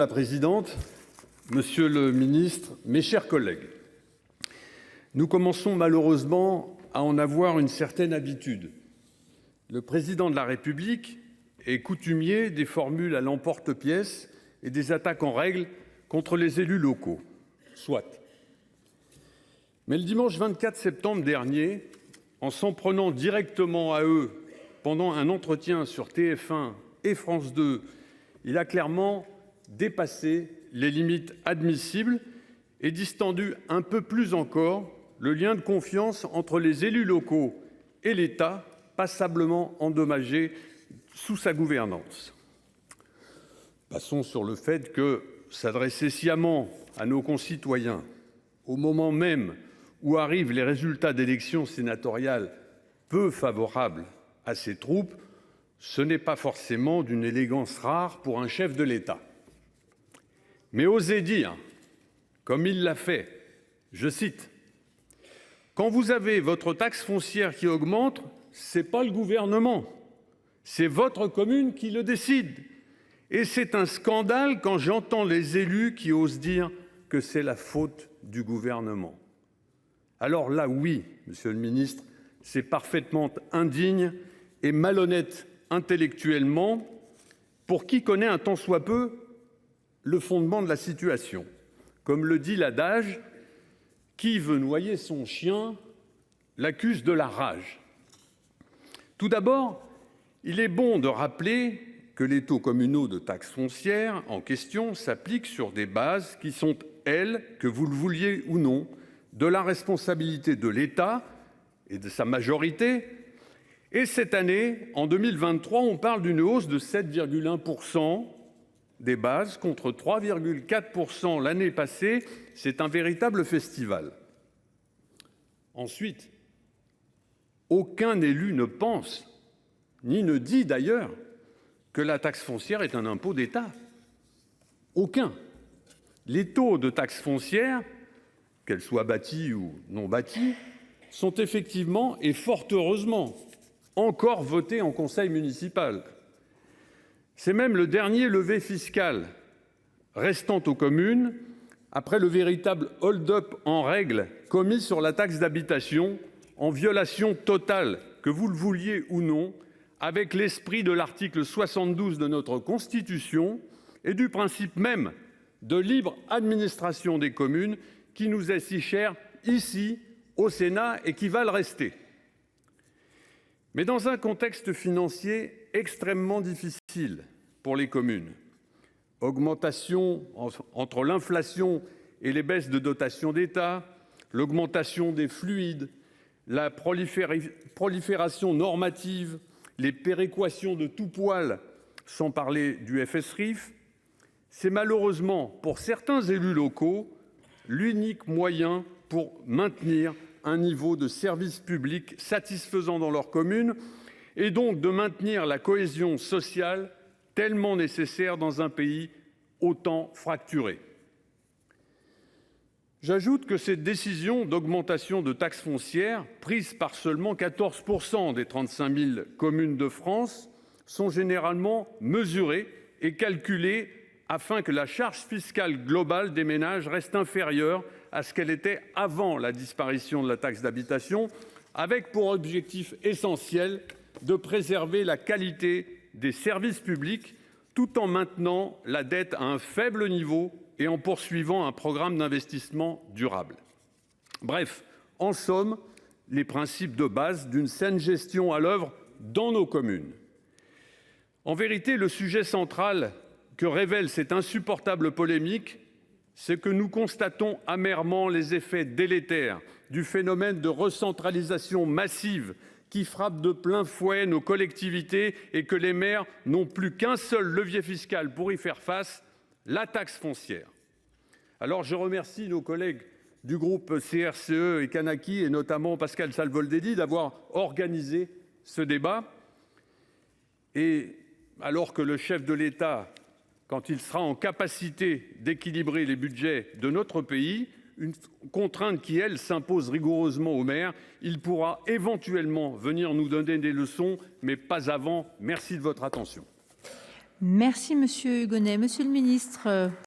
La présidente, monsieur le ministre, mes chers collègues, nous commençons malheureusement à en avoir une certaine habitude. Le président de la République est coutumier des formules à l'emporte-pièce et des attaques en règle contre les élus locaux. Soit. Mais le dimanche 24 septembre dernier, en s'en prenant directement à eux pendant un entretien sur TF1 et France 2, il a clairement dépassé les limites admissibles et distendu un peu plus encore le lien de confiance entre les élus locaux et l'État, passablement endommagé sous sa gouvernance. Passons sur le fait que s'adresser sciemment à nos concitoyens au moment même où arrivent les résultats d'élections sénatoriales peu favorables à ces troupes, ce n'est pas forcément d'une élégance rare pour un chef de l'État. Mais oser dire, comme il l'a fait, je cite, « Quand vous avez votre taxe foncière qui augmente, ce n'est pas le gouvernement, c'est votre commune qui le décide. Et c'est un scandale quand j'entends les élus qui osent dire que c'est la faute du gouvernement. » Alors là, oui, monsieur le ministre, c'est parfaitement indigne et malhonnête intellectuellement pour qui connaît un tant soit peu le fondement de la situation. Comme le dit l'adage, qui veut noyer son chien l'accuse de la rage. Tout d'abord, il est bon de rappeler que les taux communaux de taxes foncières en question s'appliquent sur des bases qui sont, elles, que vous le vouliez ou non, de la responsabilité de l'État et de sa majorité. Et cette année, en 2023, on parle d'une hausse de 7,1% des bases contre 3,4% l'année passée. C'est un véritable festival. Ensuite, aucun élu ne pense, ni ne dit d'ailleurs, que la taxe foncière est un impôt d'État. Aucun. Les taux de taxe foncière, qu'elles soient bâties ou non bâties, sont effectivement et fort heureusement encore votés en conseil municipal. C'est même le dernier levier fiscal restant aux communes après le véritable hold-up en règle commis sur la taxe d'habitation, en violation totale, que vous le vouliez ou non, avec l'esprit de l'article 72 de notre Constitution et du principe même de libre administration des communes qui nous est si cher ici, au Sénat, et qui va le rester. Mais dans un contexte financier extrêmement difficile pour les communes, augmentation entre l'inflation et les baisses de dotation d'État, l'augmentation des fluides, la prolifération normative, les péréquations de tout poil, sans parler du FSRIF, c'est malheureusement pour certains élus locaux l'unique moyen pour maintenir un niveau de service public satisfaisant dans leur commune et donc de maintenir la cohésion sociale tellement nécessaire dans un pays autant fracturé. J'ajoute que ces décisions d'augmentation de taxes foncières, prises par seulement 14% des 35 000 communes de France, sont généralement mesurées et calculées afin que la charge fiscale globale des ménages reste inférieure à ce qu'elle était avant la disparition de la taxe d'habitation, avec pour objectif essentiel de préserver la qualité des services publics tout en maintenant la dette à un faible niveau et en poursuivant un programme d'investissement durable. Bref, en somme, les principes de base d'une saine gestion à l'œuvre dans nos communes. En vérité, le sujet central que révèle cette insupportable polémique, c'est que nous constatons amèrement les effets délétères du phénomène de recentralisation massive qui frappe de plein fouet nos collectivités et que les maires n'ont plus qu'un seul levier fiscal pour y faire face, la taxe foncière. Alors je remercie nos collègues du groupe CRCE et Kanaky, et notamment Pascal Savoldelli, d'avoir organisé ce débat. Et alors que le chef de l'État, quand il sera en capacité d'équilibrer les budgets de notre pays, une contrainte qui, elle, s'impose rigoureusement aux maires, il pourra éventuellement venir nous donner des leçons, mais pas avant. Merci de votre attention. Merci, monsieur Hugonnet. Monsieur le ministre,